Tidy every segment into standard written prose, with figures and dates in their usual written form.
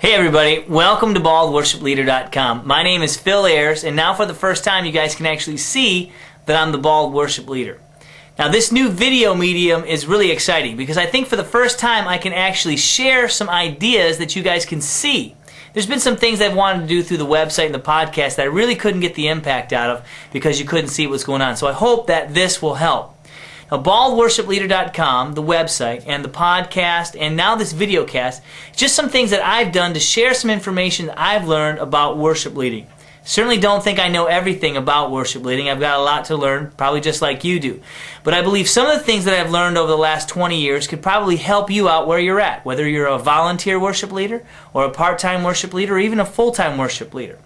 Hey everybody, welcome to BaldWorshipLeader.com. My name is Phil Ayers, and now for the first time you guys can actually see that I'm the Bald Worship Leader. Now this new video medium is really exciting because I think for the first time I can actually share some ideas that you guys can see. There's been some things I've wanted to do through the website and the podcast that I really couldn't get the impact out of because you couldn't see what's going on. So I hope that this will help. Now, BaldWorshipLeader.com, the website, and the podcast, and now this videocast, just some things that I've done to share some information that I've learned about worship leading. Certainly don't think I know everything about worship leading. I've got a lot to learn, probably just like you do. But I believe some of the things that I've learned over the last 20 years could probably help you out where you're at, whether you're a volunteer worship leader, or a part-time worship leader, or even a full-time worship leader.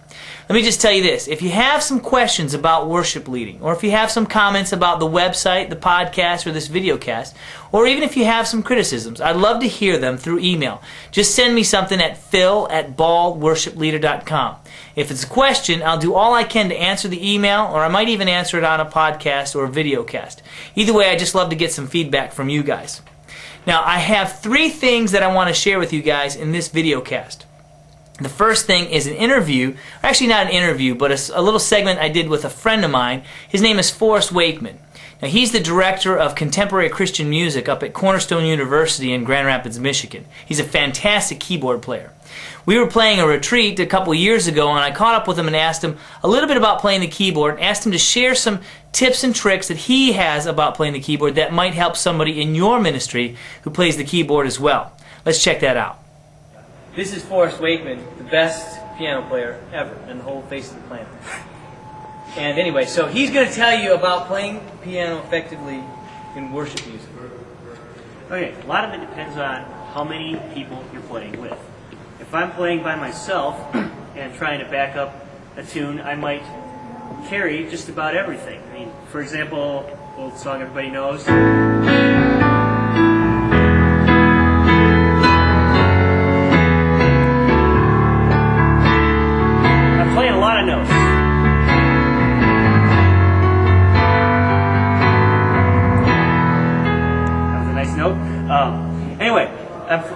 Let me just tell you this. If you have some questions about worship leading, or if you have some comments about the website, the podcast, or this videocast, or even if you have some criticisms, I'd love to hear them through email. Just send me something at phil@baldworshipleader.com. If it's a question, I'll do all I can to answer the email, or I might even answer it on a podcast or a videocast. Either way, I just love to get some feedback from you guys. Now, I have 3 things that I want to share with you guys in this videocast. The first thing is an interview, or actually not an interview, but a little segment I did with a friend of mine. His name is Forrest Wakeman. Now, he's the director of contemporary Christian music up at Cornerstone University in Grand Rapids, Michigan. He's a fantastic keyboard player. We were playing a retreat a couple years ago, and I caught up with him and asked him a little bit about playing the keyboard, and asked him to share some tips and tricks that he has about playing the keyboard that might help somebody in your ministry who plays the keyboard as well. Let's check that out. This is Forrest Wakeman, the best piano player ever on the whole face of the planet. And anyway, so he's going to tell you about playing piano effectively in worship music. Okay, a lot of it depends on how many people you're playing with. If I'm playing by myself and trying to back up a tune, I might carry just about everything. I mean, for example, old song everybody knows. Playing a lot of notes. That was a nice note. Anyway,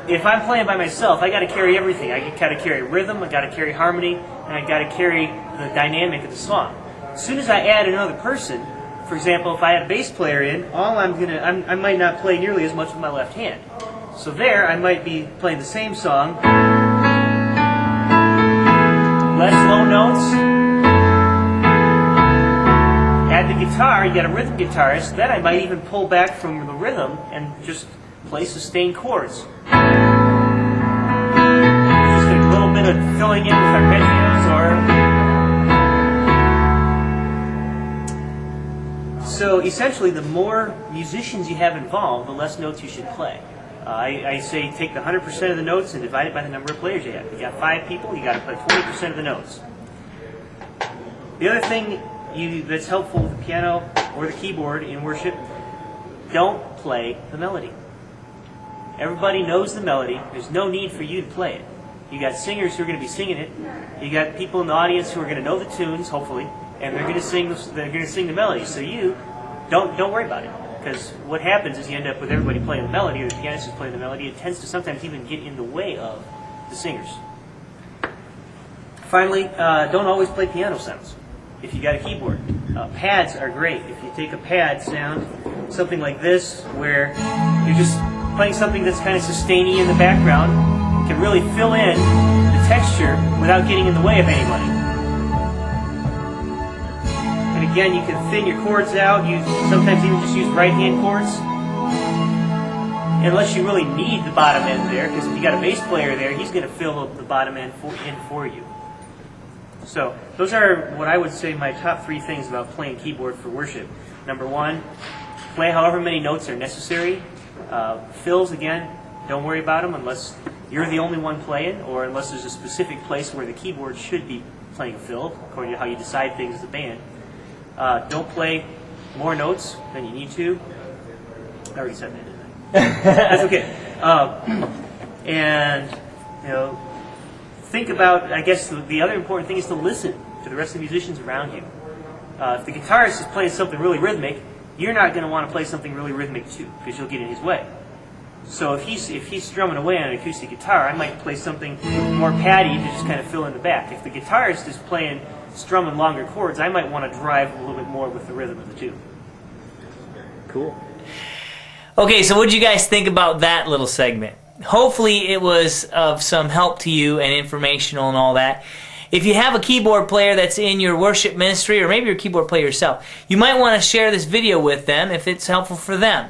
if I'm playing by myself, I got to carry everything. I got to carry rhythm, I got to carry harmony, and I got to carry the dynamic of the song. As soon as I add another person, for example, if I had a bass player in, I might not play nearly as much with my left hand. So there, I might be playing the same song. Less low notes. Add the guitar, you got a rhythm guitarist, then I might even pull back from the rhythm and just play sustained chords. Just a little bit of filling in with arpeggios or... So essentially, the more musicians you have involved, the less notes you should play. I say take the 100% of the notes and divide it by the number of players you have. If you got 5 people, you got to play 40% of the notes. The other thing that's helpful with the piano or the keyboard in worship, don't play the melody. Everybody knows the melody. There's no need for you to play it. You got singers who are going to be singing it. You got people in the audience who are going to know the tunes, hopefully, and they're going to sing the melody. So you don't worry about it. Because what happens is you end up with everybody playing the melody, or the pianist is playing the melody. It tends to sometimes even get in the way of the singers. Finally, don't always play piano sounds if you got a keyboard. Pads are great. If you take a pad sound, something like this, where you're just playing something that's kind of sustainy in the background, can really fill in the texture without getting in the way of anybody. And again, you can thin your chords out. You sometimes even just use right-hand chords. Unless you really need the bottom end there, because if you got a bass player there, he's going to fill the bottom end in for you. So those are what I would say my top 3 things about playing keyboard for worship. Number 1, play however many notes are necessary. Fills, again, don't worry about them unless you're the only one playing, or unless there's a specific place where the keyboard should be playing a fill, according to how you decide things as a band. Don't play more notes than you need to. I already said that, didn't I? That's okay. And, think about, I guess, the other important thing is to listen to the rest of the musicians around you. If the guitarist is playing something really rhythmic, you're not going to want to play something really rhythmic too, because you'll get in his way. So if he's strumming away on an acoustic guitar, I might play something more patty to just kind of fill in the back. If the guitarist is strumming longer chords, I might want to drive a little bit more with the rhythm of the tune. Cool. Okay, so what did you guys think about that little segment? Hopefully it was of some help to you and informational and all that. If you have a keyboard player that's in your worship ministry, or maybe you're a keyboard player yourself, you might want to share this video with them if it's helpful for them.